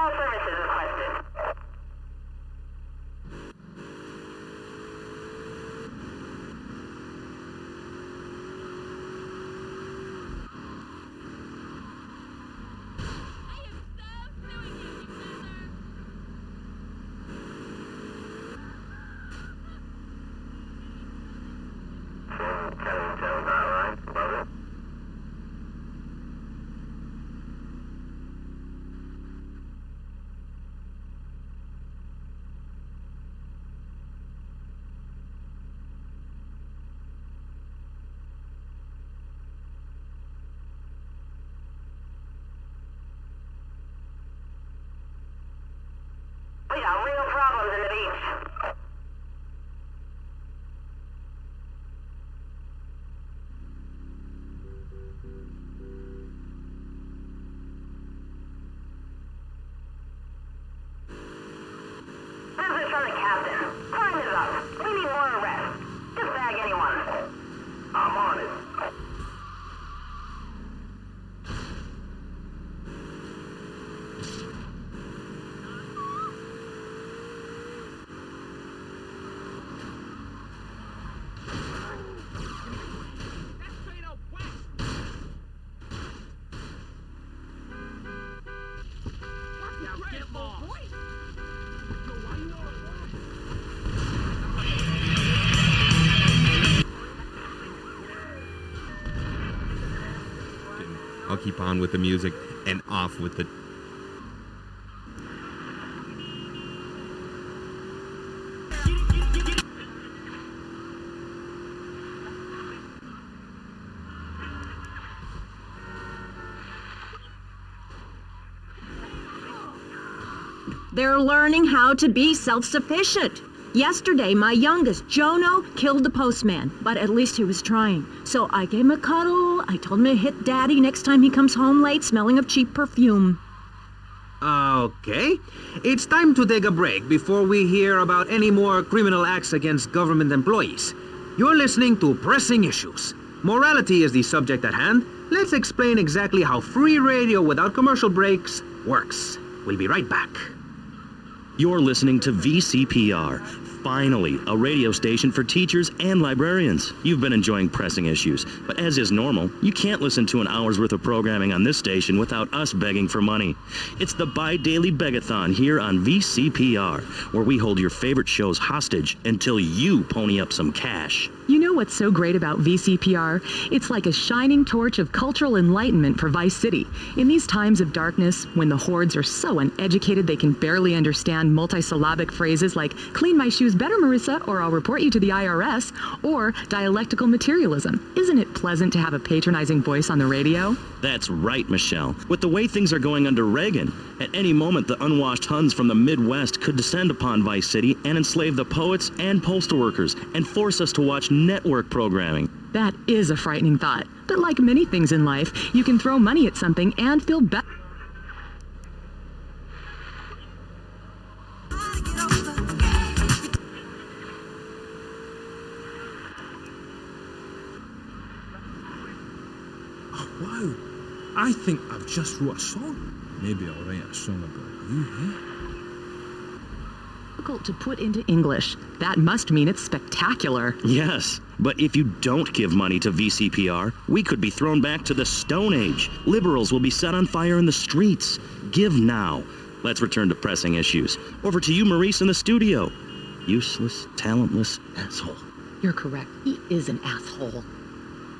All services requested. We got real problems in the beach. Message from the captain. Crime is up. We need more arrests. Just bag anyone. I'm on it. I'll keep on with the music and off with the... They're learning how to be self-sufficient. Yesterday, my youngest, Jono, killed the postman, but at least he was trying. So I gave him a cuddle. I told him to hit Daddy next time he comes home late, smelling of cheap perfume. Okay. It's time to take a break before we hear about any more criminal acts against government employees. You're listening to Pressing Issues. Morality is the subject at hand. Let's explain exactly how free radio without commercial breaks works. We'll be right back. You're listening to VCPR. Finally, a radio station for teachers and librarians. You've been enjoying Pressing Issues, but as is normal, you can't listen to an hour's worth of programming on this station without us begging for money. It's the bi-daily begathon here on VCPR, where we hold your favorite shows hostage until you pony up some cash. You know what's so great about VCPR? It's like a shining torch of cultural enlightenment for Vice City. In these times of darkness, when the hordes are so uneducated they can barely understand multisyllabic phrases like, clean my shoes better, Marissa, or I'll report you to the IRS, or dialectical materialism. Isn't it pleasant to have a patronizing voice on the radio? That's right, Michelle. With the way things are going under Reagan, at any moment the unwashed Huns from the Midwest could descend upon Vice City and enslave the poets and postal workers and force us to watch network programming. That is a frightening thought. But like many things in life, you can throw money at something and feel better. Wow, I think I've just wrote a song. Maybe I'll write a song about you, eh? Difficult to put into English. That must mean it's spectacular. Yes, but if you don't give money to VCPR, we could be thrown back to the Stone Age. Liberals will be set on fire in the streets. Give now. Let's return to Pressing Issues. Over to you, Maurice, in the studio. Useless, talentless asshole. You're correct. He is an asshole.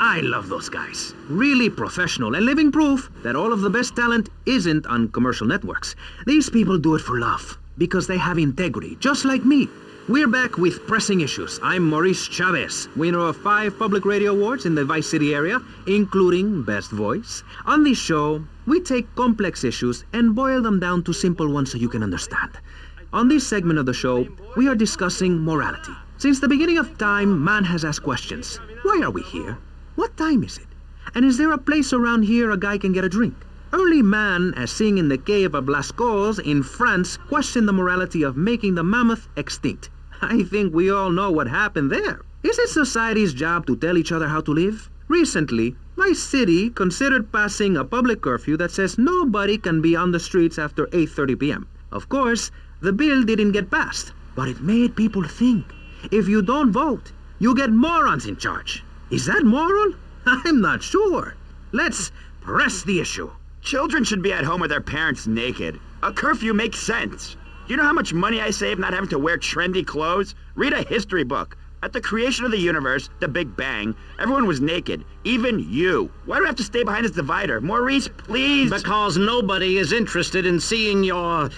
I love those guys. Really professional and living proof that all of the best talent isn't on commercial networks. These people do it for love, because they have integrity, just like me. We're back with Pressing Issues. I'm Maurice Chavez, winner of 5 public radio awards in the Vice City area, including Best Voice. On this show, we take complex issues and boil them down to simple ones so you can understand. On this segment of the show, we are discussing morality. Since the beginning of time, man has asked questions. Why are we here? What time is it? And is there a place around here a guy can get a drink? Early man, as seen in the cave of Lascaux in France, questioned the morality of making the mammoth extinct. I think we all know what happened there. Is it society's job to tell each other how to live? Recently, my city considered passing a public curfew that says nobody can be on the streets after 8:30 p.m. Of course, the bill didn't get passed, but it made people think. If you don't vote, you get morons in charge. Is that moral? I'm not sure. Let's press the issue. Children should be at home with their parents naked. A curfew makes sense. Do you know how much money I save not having to wear trendy clothes? Read a history book. At the creation of the universe, the Big Bang, everyone was naked. Even you. Why do I have to stay behind this divider? Maurice, please. Because nobody is interested in seeing your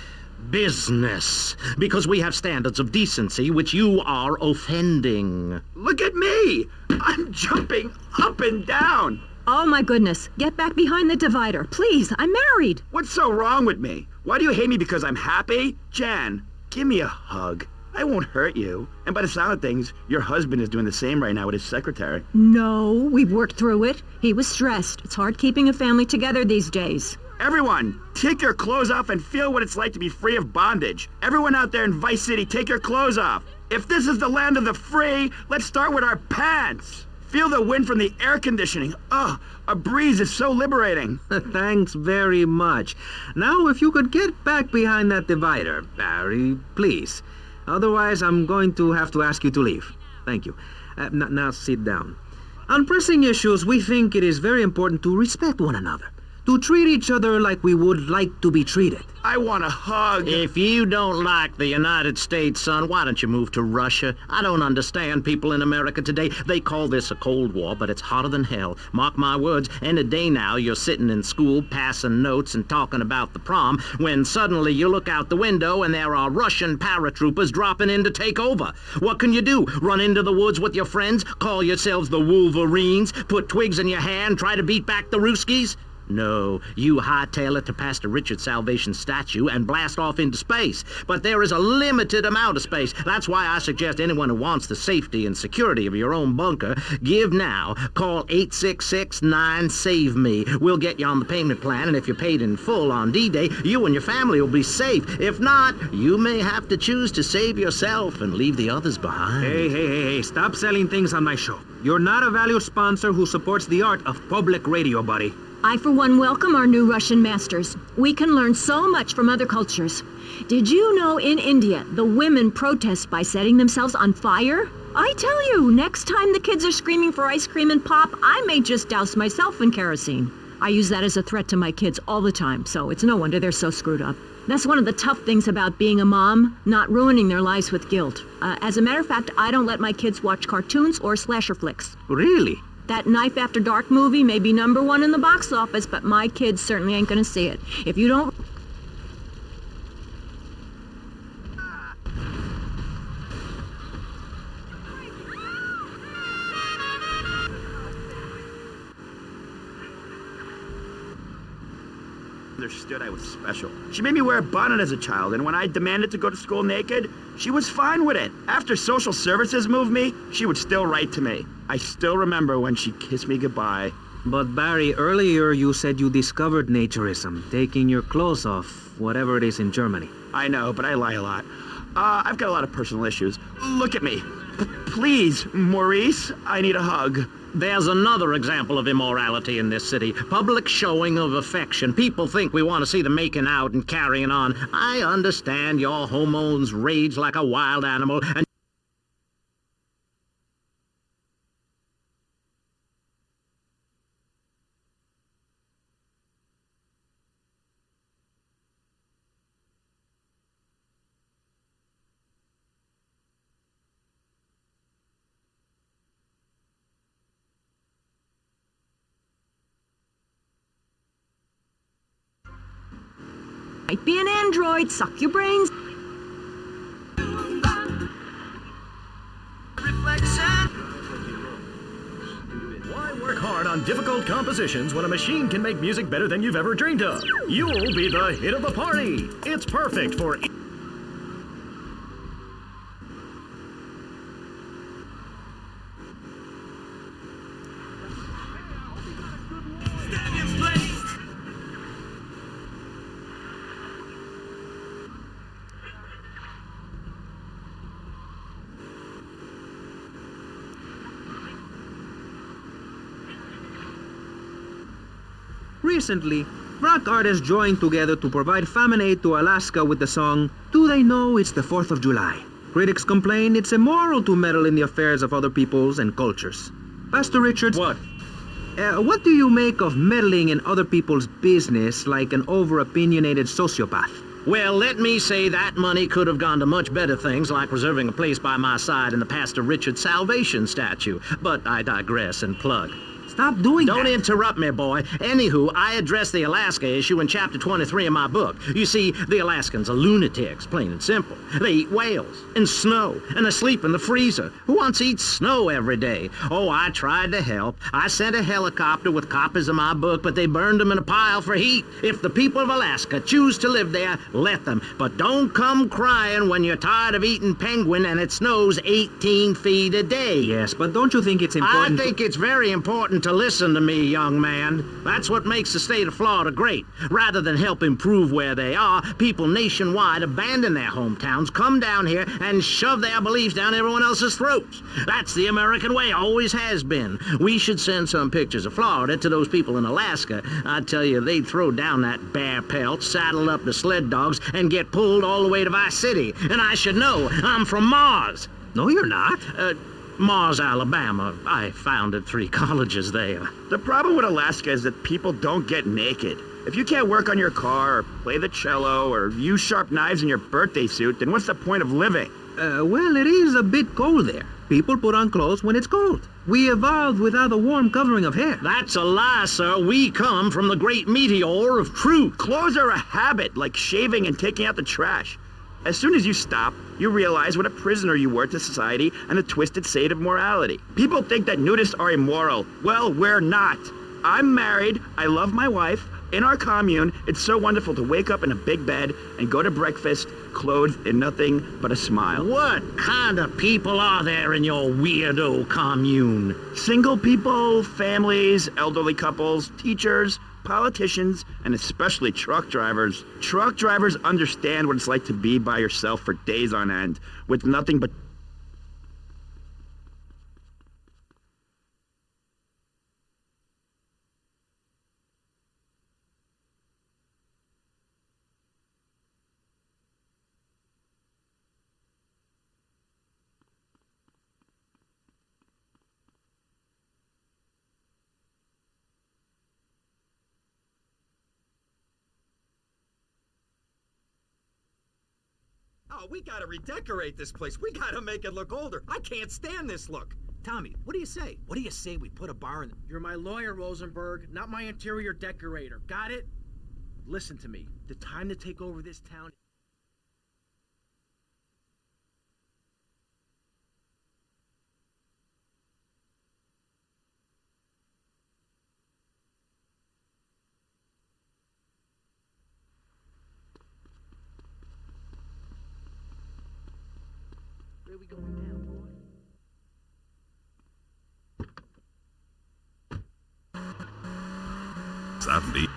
business. Because we have standards of decency which you are offending. Look at me. I'm jumping up and down. Oh my goodness, get back behind the divider. Please, I'm married. What's so wrong with me? Why do you hate me because I'm happy? Jan, give me a hug. I won't hurt you. And by the sound of things, your husband is doing the same right now with his secretary. No, we've worked through it. He was stressed. It's hard keeping a family together these days. Everyone, take your clothes off and feel what it's like to be free of bondage. Everyone out there in Vice City, take your clothes off. If this is the land of the free, let's start with our pants. Feel the wind from the air conditioning. Oh, a breeze is so liberating. Thanks very much. Now, if you could get back behind that divider, Barry, please. Otherwise, I'm going to have to ask you to leave. Thank you. Now sit down. On pressing issues, we think it is very important to respect one another, to treat each other like we would like to be treated. I want a hug. If you don't like the United States, son, why don't you move to Russia? I don't understand people in America today. They call this a Cold War, but it's hotter than hell. Mark my words, any day now you're sitting in school passing notes and talking about the prom when suddenly you look out the window and there are Russian paratroopers dropping in to take over. What can you do? Run into the woods with your friends? Call yourselves the Wolverines? Put twigs in your hair and try to beat back the Ruskies? No, you hightail it to Pastor Richard's Salvation statue and blast off into space. But there is a limited amount of space. That's why I suggest anyone who wants the safety and security of your own bunker, give now. Call 866-9-SAVE-ME. We'll get you on the payment plan, and if you're paid in full on D-Day, you and your family will be safe. If not, you may have to choose to save yourself and leave the others behind. Hey, stop selling things on my show. You're not a valued sponsor who supports the art of public radio, buddy. I, for one, welcome our new Russian masters. We can learn so much from other cultures. Did you know in India, the women protest by setting themselves on fire? I tell you, next time the kids are screaming for ice cream and pop, I may just douse myself in kerosene. I use that as a threat to my kids all the time, so it's no wonder they're so screwed up. That's one of the tough things about being a mom, not ruining their lives with guilt. As a matter of fact, I don't let my kids watch cartoons or slasher flicks. Really? That Knife After Dark movie may be #1 in the box office, but my kids certainly ain't gonna see it. If you don't... Understood I was special. She made me wear a bonnet as a child, and when I demanded to go to school naked, she was fine with it. After social services moved me, she would still write to me. I still remember when she kissed me goodbye. But Barry, earlier you said you discovered naturism, taking your clothes off, whatever it is in Germany. I know, but I lie a lot. I've got a lot of personal issues. Look at me. Please, Maurice, I need a hug. There's another example of immorality in this city. Public showing of affection. People think we want to see them making out and carrying on. I understand your hormones rage like a wild animal, and might be an android, suck your brains. Why work hard on difficult compositions when a machine can make music better than you've ever dreamed of? You'll be the hit of the party. It's perfect for... recently, rock artists joined together to provide famine aid to Alaska with the song, Do They Know It's the 4th of July? Critics complain it's immoral to meddle in the affairs of other peoples and cultures. Pastor Richards... What? What do you make of meddling in other people's business like an over-opinionated sociopath? Well, let me say that money could have gone to much better things, like reserving a place by my side in the Pastor Richard Salvation statue. But I digress and plug. Stop doing that. Don't interrupt me, boy. Anywho, I address the Alaska issue in chapter 23 of my book. You see, the Alaskans are lunatics, plain and simple. They eat whales and snow, and they sleep in the freezer. Who wants to eat snow every day? Oh, I tried to help. I sent a helicopter with copies of my book, but they burned them in a pile for heat. If the people of Alaska choose to live there, let them. But don't come crying when you're tired of eating penguin and it snows 18 feet a day. Yes, but don't you think it's important... I think it's very important to listen to me, young man. That's what makes the state of Florida great. Rather than help improve where they are, people nationwide abandon their hometowns, come down here, and shove their beliefs down everyone else's throats. That's the American way, always has been. We should send some pictures of Florida to those people in Alaska. I tell you, they'd throw down that bear pelt, saddle up the sled dogs, and get pulled all the way to Vice City. And I should know, I'm from Mars. No, you're not. Mars, Alabama. I founded 3 colleges there. The problem with Alaska is that people don't get naked. If you can't work on your car, or play the cello, or use sharp knives in your birthday suit, then what's the point of living? Well, it is a bit cold there. People put on clothes when it's cold. We evolved without a warm covering of hair. That's a lie, sir. We come from the great meteor of truth. Clothes are a habit, like shaving and taking out the trash. As soon as you stop, you realize what a prisoner you were to society and the twisted state of morality. People think that nudists are immoral. Well, we're not. I'm married, I love my wife. In our commune, it's so wonderful to wake up in a big bed and go to breakfast clothed in nothing but a smile. What kind of people are there in your weirdo commune? Single people, families, elderly couples, teachers, politicians, and especially truck drivers. Truck drivers understand what it's like to be by yourself for days on end, with nothing but... Oh, we gotta redecorate this place. We gotta make it look older. I can't stand this look. Tommy, what do you say? What do you say we put a bar in the... You're my lawyer, Rosenberg, not my interior decorator. Got it? Listen to me. The time to take over this town... Where are we going now, boy? 70.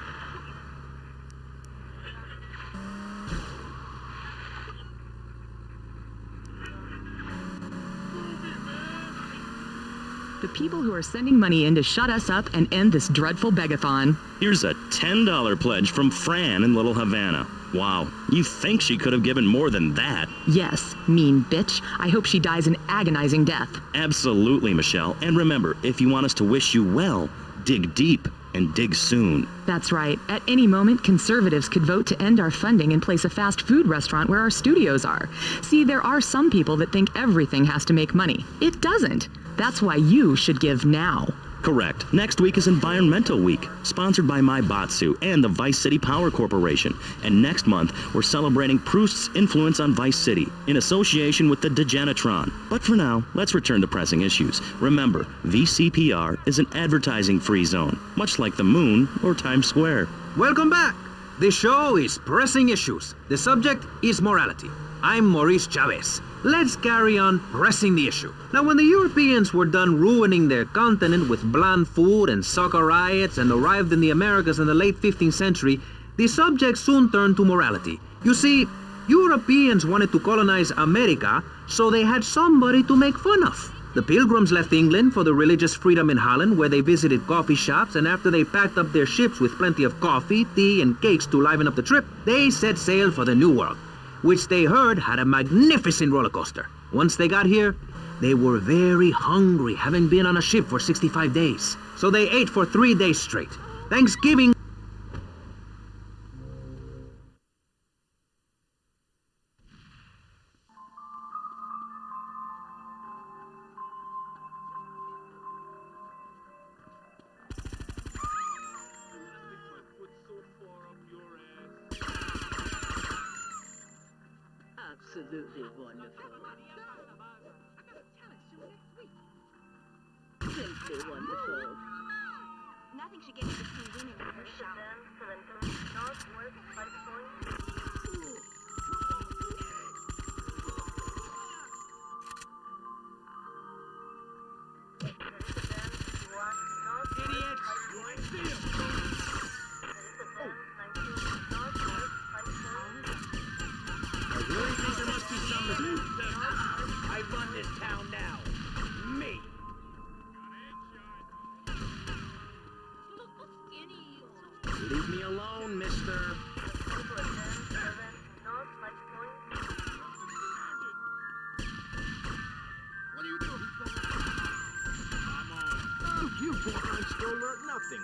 The people who are sending money in to shut us up and end this dreadful begathon. Here's a $10 pledge from Fran in Little Havana. Wow, you think she could have given more than that? Yes, mean bitch. I hope she dies an agonizing death. Absolutely, Michelle. And remember, if you want us to wish you well, dig deep and dig soon. That's right. At any moment, conservatives could vote to end our funding and place a fast food restaurant where our studios are. See, there are some people that think everything has to make money. It doesn't. That's why you should give now. Correct. Next week is Environmental Week, sponsored by My Batsu and the Vice City Power Corporation. And next month, we're celebrating Proust's influence on Vice City in association with the Degenitron. But for now, let's return to pressing issues. Remember, VCPR is an advertising-free zone, much like the moon or Times Square. Welcome back. This show is Pressing Issues. The subject is morality. I'm Maurice Chavez. Let's carry on pressing the issue. Now, when the Europeans were done ruining their continent with bland food and soccer riots and arrived in the Americas in the late 15th century, the subject soon turned to morality. You see, Europeans wanted to colonize America, so they had somebody to make fun of. The Pilgrims left England for the religious freedom in Holland, where they visited coffee shops, and after they packed up their ships with plenty of coffee, tea, and cakes to liven up the trip, they set sail for the New World, which they heard had a magnificent roller coaster. Once they got here, they were very hungry, having been on a ship for 65 days. So they ate for 3 days straight. Thanksgiving. Absolutely wonderful. Simply wonderful. Nothing should get you between women and her shower. I run this town now. Me. Leave me alone, mister. What are you doing? Oh, you morons still learn nothing.